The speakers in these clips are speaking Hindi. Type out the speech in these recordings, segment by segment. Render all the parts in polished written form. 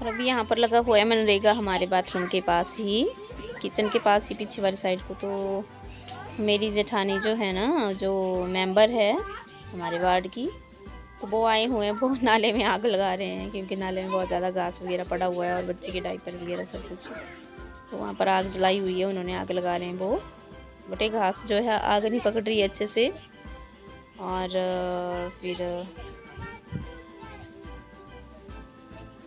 अभी यहाँ पर लगा हुआ है मनरेगा हमारे बाथरूम के पास ही, किचन के पास ही, पीछे वाली साइड को। तो मेरी जेठानी जो है ना, जो मेंबर है हमारे वार्ड की, तो वो आए हुए हैं, वो नाले में आग लगा रहे हैं, क्योंकि नाले में बहुत ज़्यादा घास वगैरह पड़ा हुआ है और बच्चे के डायपर वगैरह सब कुछ। तो वहाँ पर आग जलाई हुई है, उन्होंने आग लगा रहे हैं वो, बटे घास जो है आग नहीं पकड़ रही है अच्छे से। और फिर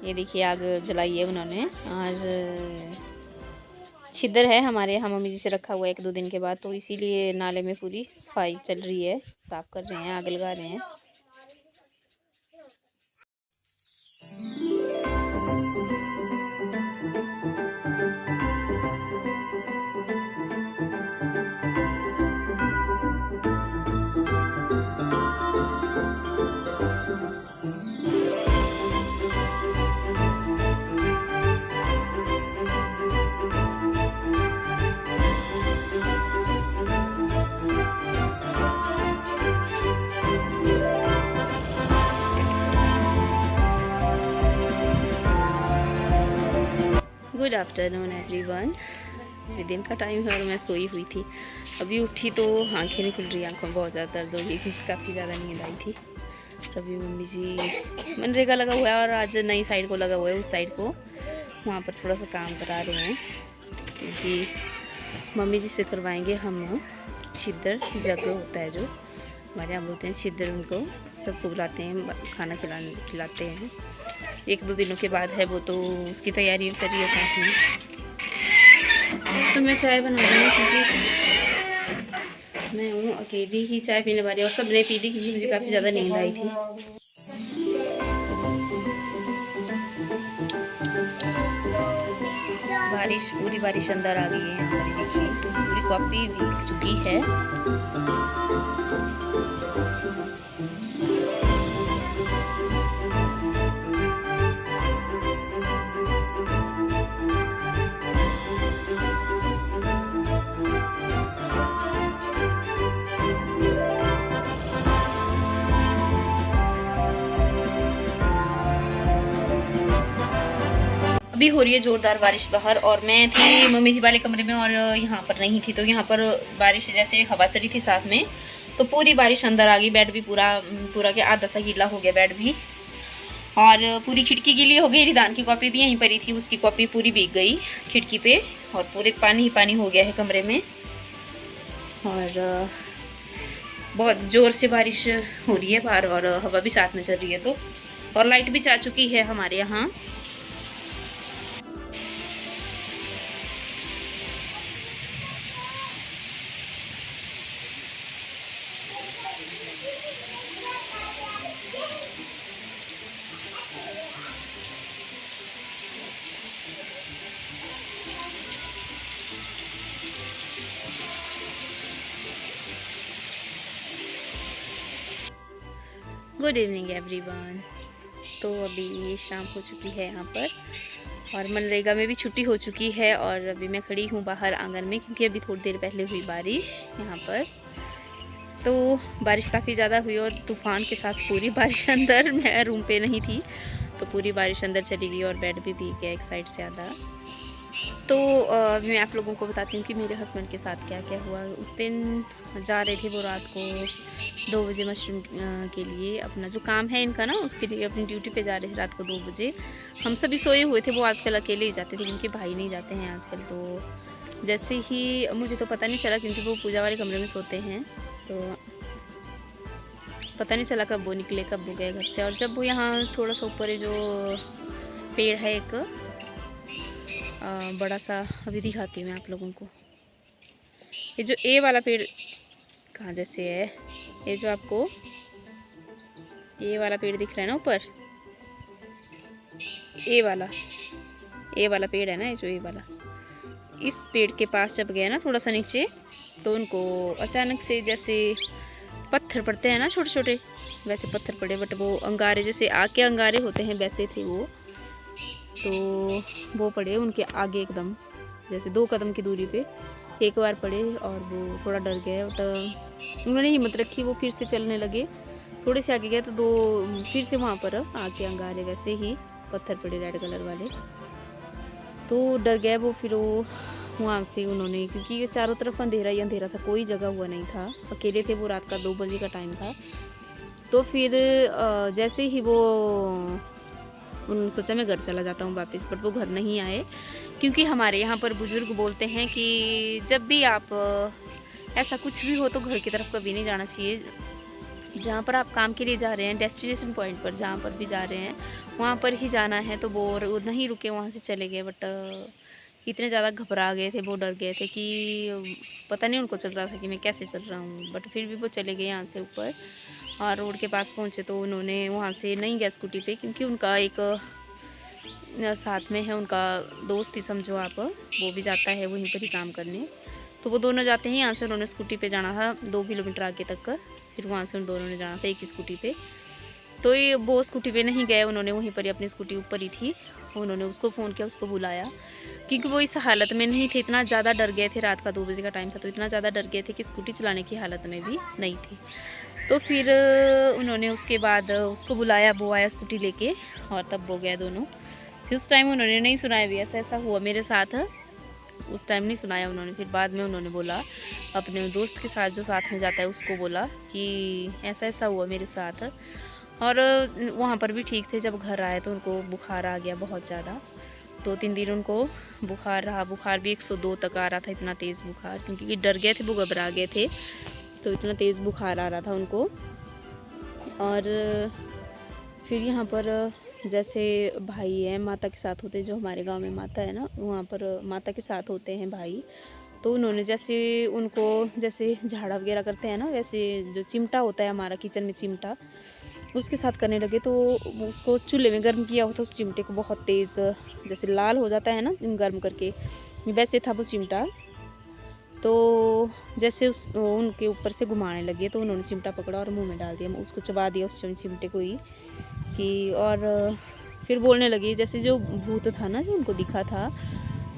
ये देखिए आग जलाई है उन्होंने। और छिद्र है हमारे यहाँ मम्मी जी से रखा हुआ है 1-2 दिन के बाद, तो इसीलिए नाले में पूरी सफाई चल रही है, साफ़ कर रहे हैं, आग लगा रहे हैं। Good afternoon everyone. अभी दिन का टाइम है और मैं सोई हुई थी, अभी उठी तो आंखें नहीं खुल रही, आंखों में बहुत ज़्यादा दर्द हो गई थी, काफ़ी ज़्यादा नींद आई थी। अभी मम्मी जी मनरेगा लगा हुआ है और आज नई साइड को लगा हुआ है, उस साइड को वहाँ पर थोड़ा सा काम करा रहे हैं, क्योंकि मम्मी जी से करवाएंगे हम छिद्र जग होता है जो हमारे यहाँ बोलते हैं छिद्र, उनको सबको बुलाते हैं, खाना खिलाते हैं। 1-2 दिनों के बाद है वो, तो उसकी तैयारी चल रही है साथ में। तो मैं चाय बना रही हूँ, क्योंकि मैं हूँ अकेली ही चाय पीने वाली, और सब ने पी ली क्योंकि मुझे काफ़ी ज़्यादा नींद आई थी। बारिश, पूरी बारिश अंदर आ गई है हमारी, देखिए तो पूरी कॉपी भीग चुकी है। अभी हो रही है ज़ोरदार बारिश बाहर, और मैं थी मम्मी जी वाले कमरे में और यहाँ पर नहीं थी, तो यहाँ पर बारिश जैसे हवा चली थी साथ में, तो पूरी बारिश अंदर आ गई। बेड भी पूरा के आधा सा गीला हो गया बेड भी, और पूरी खिड़की गीली हो गई। रिदान की कॉपी भी यहीं पर ही थी, उसकी कॉपी पूरी भीग गई खिड़की पे, और पूरे पानी ही पानी हो गया है कमरे में। और बहुत ज़ोर से बारिश हो रही है बाहर, और हवा भी साथ में चल रही है, तो और लाइट भी जा चुकी है हमारे यहाँ। Good evening everyone. तो अभी शाम हो चुकी है यहाँ पर, और मनरेगा में भी छुट्टी हो चुकी है, और अभी मैं खड़ी हूँ बाहर आंगन में, क्योंकि अभी थोड़ी देर पहले हुई बारिश यहाँ पर। तो बारिश काफ़ी ज़्यादा हुई और तूफ़ान के साथ पूरी बारिश अंदर, मैं रूम पे नहीं थी, तो पूरी बारिश अंदर चली गई और बेड भी भीग गया एक साइड से आधा। तो मैं आप लोगों को बताती हूँ कि मेरे हस्बैंड के साथ क्या क्या हुआ। उस दिन जा रहे थे वो रात को 2 बजे मशरूम के लिए, अपना जो काम है इनका ना, उसके लिए अपनी ड्यूटी पे जा रहे थे रात को 2 बजे। हम सभी सोए हुए थे, वो आजकल अकेले ही जाते थे, उनके भाई नहीं जाते हैं आजकल। तो जैसे ही, मुझे तो पता नहीं चला क्योंकि वो पूजा वाले कमरे में सोते हैं, तो पता नहीं चला कब वो निकले, कब वो गए घर से। और जब वो यहाँ थोड़ा सा ऊपर है, जो पेड़ है एक बड़ा सा, अभी दिखाती हूँ मैं आप लोगों को। ये जो ए वाला पेड़ कहाँ जैसे है, ये जो आपको ये वाला पेड़ दिख रहा है ना ऊपर, ये वाला पेड़ है ना, ये जो ये वाला, इस पेड़ के पास जब गए ना थोड़ा सा नीचे, तो उनको अचानक से जैसे पत्थर पड़ते हैं ना छोटे छोटे, वैसे पत्थर पड़े, बट वो अंगारे जैसे आग के अंगारे होते हैं वैसे थे वो। तो वो पड़े उनके आगे एकदम, जैसे 2 कदम की दूरी पे एक बार पड़े, और वो थोड़ा डर गए, बट उन्होंने हिम्मत रखी, वो फिर से चलने लगे। थोड़े से आगे गए तो 2 फिर से वहाँ पर आग के अंगारे वैसे ही पत्थर पड़े रेड कलर वाले, तो डर गए वो। फिर वो वहाँ से उन्होंने, क्योंकि चारों तरफ अंधेरा ही अंधेरा था, कोई जगह हुआ नहीं था, अकेले थे वो, रात का 2 बजे का टाइम था। तो फिर जैसे ही वो उन्होंने सोचा मैं घर चला जाता हूँ वापस, बट वो घर नहीं आए, क्योंकि हमारे यहाँ पर बुजुर्ग बोलते हैं कि जब भी आप ऐसा कुछ भी हो तो घर की तरफ कभी नहीं जाना चाहिए। जहाँ पर आप काम के लिए जा रहे हैं, डेस्टिनेशन पॉइंट पर जहाँ पर भी जा रहे हैं वहाँ पर ही जाना है। तो वो नहीं रुके, वहाँ से चले गए, बट इतने ज़्यादा घबरा गए थे, वो डर गए थे कि पता नहीं उनको चल रहा था कि मैं कैसे चल रहा हूँ, बट फिर भी वो चले गए यहाँ से ऊपर। और रोड के पास पहुँचे तो उन्होंने वहाँ से नहीं गया स्कूटी पे, क्योंकि उनका एक साथ में है, उनका दोस्त ही समझो आप, वो भी जाता है वहीं पर ही काम करने। तो वो दोनों जाते हैं यहाँ से, उन्होंने स्कूटी पे जाना था 2 किलोमीटर आगे तक, फिर वहाँ से उन दोनों ने जाना था एक ही स्कूटी पे। तो ये वो स्कूटी पे नहीं गए, उन्होंने वहीं पर ही अपनी स्कूटी ऊपर ही थी, उन्होंने उसको फ़ोन किया, उसको बुलाया, क्योंकि वो इस हालत में नहीं थे, इतना ज़्यादा डर गए थे, रात का 2 बजे का टाइम था, तो इतना ज़्यादा डर गए थे कि स्कूटी चलाने की हालत में भी नहीं थे। तो फिर उन्होंने उसके बाद उसको बुलाया, वो आया स्कूटी लेके, और तब वो गए दोनों। फिर उस टाइम उन्होंने नहीं सुनाया भी ऐसा ऐसा हुआ मेरे साथ, उस टाइम नहीं सुनाया उन्होंने। फिर बाद में उन्होंने बोला अपने दोस्त के साथ जो साथ में जाता है उसको बोला कि ऐसा ऐसा हुआ मेरे साथ। और वहाँ पर भी ठीक थे, जब घर आए तो उनको बुखार आ गया बहुत ज़्यादा, 2-3 दिन उनको बुखार रहा, बुखार भी 102 तक आ रहा था, इतना तेज़ बुखार, क्योंकि डर गए थे, वो घबरा गए थे, तो इतना तेज़ बुखार आ रहा था उनको। और फिर यहाँ पर जैसे भाई हैं माता के साथ होते, जो हमारे गांव में माता है ना, वहाँ पर माता के साथ होते हैं भाई। तो उन्होंने जैसे उनको जैसे झाड़ा वगैरह करते हैं ना, वैसे जो चिमटा होता है हमारा किचन में चिमटा, उसके साथ करने लगे। तो उसको चूल्हे में गर्म किया होता, उस चिमटे को बहुत तेज़, जैसे लाल हो जाता है ना गर्म करके, वैसे था वो चिमटा। तो जैसे उनके ऊपर से घुमाने लगे, तो उन्होंने चिमटा पकड़ा और मुंह में डाल दिया, उसको चबा दिया उस चिमटे को ही कि। और फिर बोलने लगी, जैसे जो भूत था ना जो उनको दिखा था,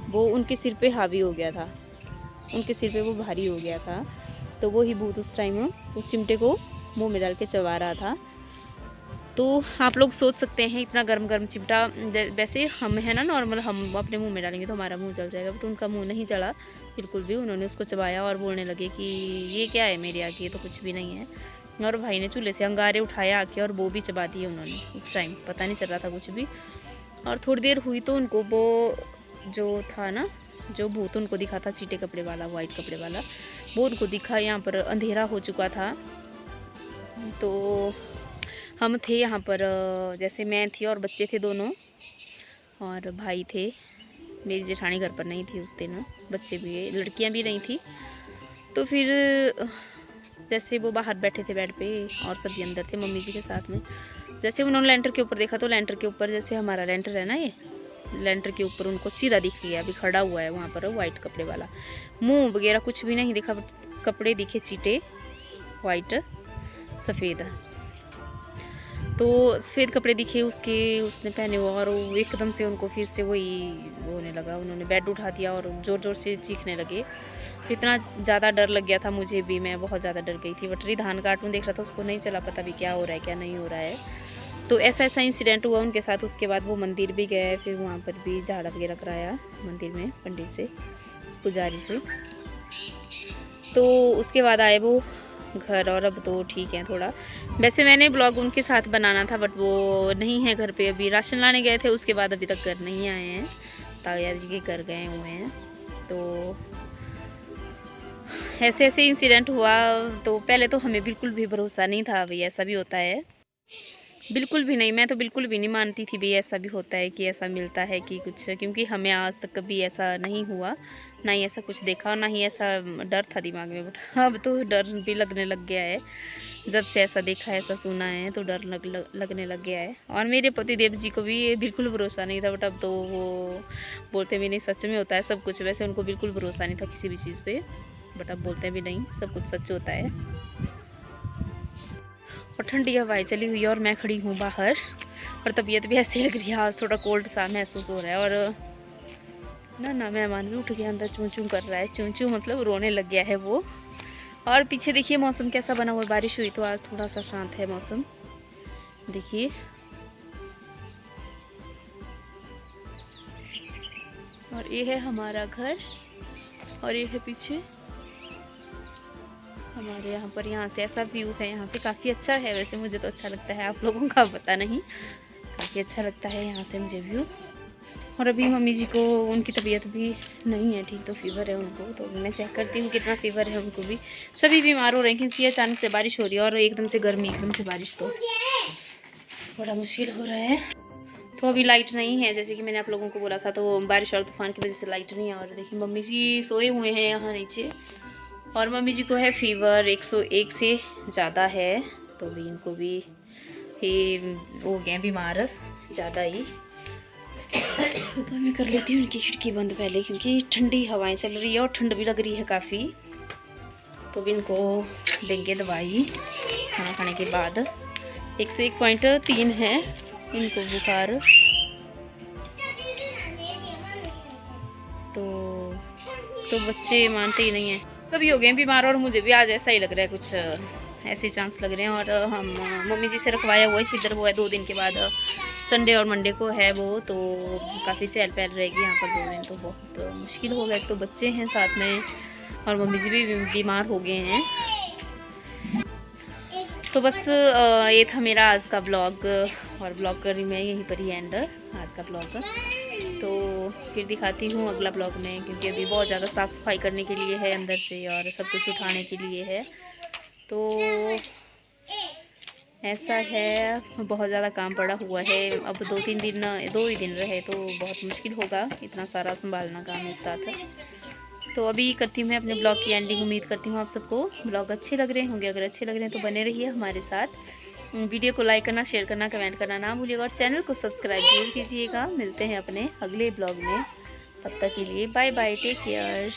वो उनके सिर पे हावी हो गया था, उनके सिर पे वो भारी हो गया था। तो वो ही भूत उस टाइम उस चिमटे को मुंह में डाल के चबा रहा था। तो आप लोग सोच सकते हैं इतना गर्म गर्म चिमटा, वैसे हम है ना नॉर्मल, हम अपने मुंह में डालेंगे तो हमारा मुंह जल जाएगा, बट उनका मुंह नहीं जला बिल्कुल भी। उन्होंने उसको चबाया और बोलने लगे कि ये क्या है मेरे आगे, ये तो कुछ भी नहीं है। और भाई ने चूल्हे से अंगारे उठाया आके और वो भी चबा दिए उन्होंने। उस टाइम पता नहीं चल रहा था कुछ भी। और थोड़ी देर हुई तो उनको वो जो था ना, जो भूत उनको दिखा था चीटे कपड़े वाला, वाइट कपड़े वाला, वो उनको दिखा। यहाँ पर अंधेरा हो चुका था, तो हम थे यहाँ पर, जैसे मैं थी और बच्चे थे दोनों, और भाई थे। मेरी जेठानी घर पर नहीं थी उस दिन, बच्चे भी, लड़कियाँ भी नहीं थी। तो फिर जैसे वो बाहर बैठे थे बेड पे और सभी अंदर थे मम्मी जी के साथ में। जैसे उन्होंने लेंटर के ऊपर देखा, तो लेंटर के ऊपर, जैसे हमारा लेंटर है ना, ये लेंटर के ऊपर उनको सीधा दिख गया, अभी खड़ा हुआ है वहाँ पर वाइट कपड़े वाला। मुंह वगैरह कुछ भी नहीं दिखा, कपड़े दिखे चीटे वाइट सफ़ेद। तो सफ़ेद कपड़े दिखे उसके, उसने पहने हुआ, और वो एकदम से उनको फिर से वही होने लगा। उन्होंने बेड उठा दिया और ज़ोर ज़ोर से चीखने लगे। इतना ज़्यादा डर लग गया था मुझे भी, मैं बहुत ज़्यादा डर गई थी। बटरी धान कार्टून देख रहा था, उसको नहीं चला पता भी क्या हो रहा है क्या नहीं हो रहा है। तो ऐसा ऐसा इंसिडेंट हुआ उनके साथ। उसके बाद वो मंदिर भी गए, फिर वहाँ पर भी झाड़ा वगैरह कराया मंदिर में पंडित से, पुजारी से। तो उसके बाद आए वो घर, और अब तो ठीक है थोड़ा। वैसे मैंने ब्लॉग उनके साथ बनाना था, बट वो नहीं है घर पे, अभी राशन लाने गए थे, उसके बाद अभी तक घर नहीं आए हैं, ताया जी के घर गए हुए हैं। तो ऐसे ऐसे इंसिडेंट हुआ। तो पहले तो हमें बिल्कुल भी भरोसा नहीं था भाई ऐसा भी होता है, बिल्कुल भी नहीं। मैं तो बिल्कुल भी नहीं मानती थी भाई ऐसा भी होता है, कि ऐसा मिलता है कि कुछ, क्योंकि हमें आज तक कभी ऐसा नहीं हुआ, ना ही ऐसा कुछ देखा और ना ही ऐसा डर था दिमाग में। बट अब तो डर भी लगने लग गया है, जब से ऐसा देखा ऐसा सुना है तो डर लगने लग गया है। और मेरे पति देव जी को भी ये बिल्कुल भरोसा नहीं था, बट अब तो वो बोलते भी नहीं सच में होता है सब कुछ। वैसे उनको बिल्कुल भरोसा नहीं था किसी भी चीज़ पे, बट अब बोलते भी नहीं सब कुछ सच होता है। और ठंडी हवाएं चली हुई है और मैं खड़ी हूँ बाहर, और तबीयत भी ऐसी लग रही है, आज थोड़ा कोल्ड सा महसूस हो रहा है। और ना मेहमान भी उठ गया, अंदर चूं चूं कर रहा है, चूं चूं मतलब रोने लग गया है वो। और पीछे देखिए मौसम कैसा बना हुआ है, बारिश हुई तो आज थोड़ा सा शांत है मौसम, देखिए। और ये है हमारा घर, और ये है पीछे हमारे यहाँ पर, यहाँ से ऐसा व्यू है, यहाँ से काफ़ी अच्छा है। वैसे मुझे तो अच्छा लगता है, आप लोगों का पता नहीं, काफ़ी अच्छा लगता है यहाँ से मुझे व्यू। और अभी मम्मी जी को उनकी तबीयत भी नहीं है ठीक, तो फीवर है उनको, तो मैं चेक करती हूँ कितना फीवर है उनको भी। सभी बीमार हो रहे हैं क्योंकि अचानक से बारिश हो रही है और एकदम से गर्मी एकदम से बारिश, तो बड़ा मुश्किल हो रहा है। तो अभी लाइट नहीं है, जैसे कि मैंने आप लोगों को बोला था, तो बारिश और तूफान की वजह से लाइट नहीं है। और देखिए मम्मी जी सोए हुए हैं यहाँ नीचे, और मम्मी जी को है फीवर 101 से ज़्यादा है, तो भी इनको भी हो गए बीमार ज़्यादा ही। तो मैं कर लेती हूँ इनकी खिड़की बंद पहले, क्योंकि ठंडी हवाएं चल रही है और ठंड भी लग रही है काफ़ी। तो भी इनको देंगे दवाई खाना खाने के बाद। 101.3 है इनको बुखार। तो बच्चे मानते ही नहीं हैं, सभी हो गए बीमार, और मुझे भी आज ऐसा ही लग रहा है, कुछ ऐसे चांस लग रहे हैं। और हम मम्मी जी से रखवाया हुआ है छिदर, वो है 2 दिन के बाद, संडे और मंडे को है वो, तो काफ़ी चहल पहल रहेगी यहाँ पर 2 दिन, तो बहुत मुश्किल हो गया। तो बच्चे हैं साथ में और मम्मी जी भी बीमार हो गए हैं। तो बस ये था मेरा आज का ब्लॉग, और ब्लॉग कर रही मैं यहीं पर ही एंड आज का ब्लॉग। तो फिर दिखाती हूँ अगला ब्लॉग में, क्योंकि अभी बहुत ज़्यादा साफ़ सफाई करने के लिए है अंदर से, और सब कुछ उठाने के लिए है। तो ऐसा है, बहुत ज़्यादा काम पड़ा हुआ है। अब 2-3 दिन, 2 ही दिन रहे तो बहुत मुश्किल होगा इतना सारा संभालना काम एक साथ। तो अभी करती हूँ मैं अपने ब्लॉग की एंडिंग। उम्मीद करती हूँ आप सबको ब्लॉग अच्छे लग रहे होंगे। अगर अच्छे लग रहे हैं तो बने रहिए हमारे साथ। वीडियो को लाइक करना, शेयर करना, कमेंट करना ना भूलिएगा, और चैनल को सब्सक्राइब जरूर कीजिएगा। मिलते हैं अपने अगले ब्लॉग में, तब तक के लिए बाय बाय, टेक केयर।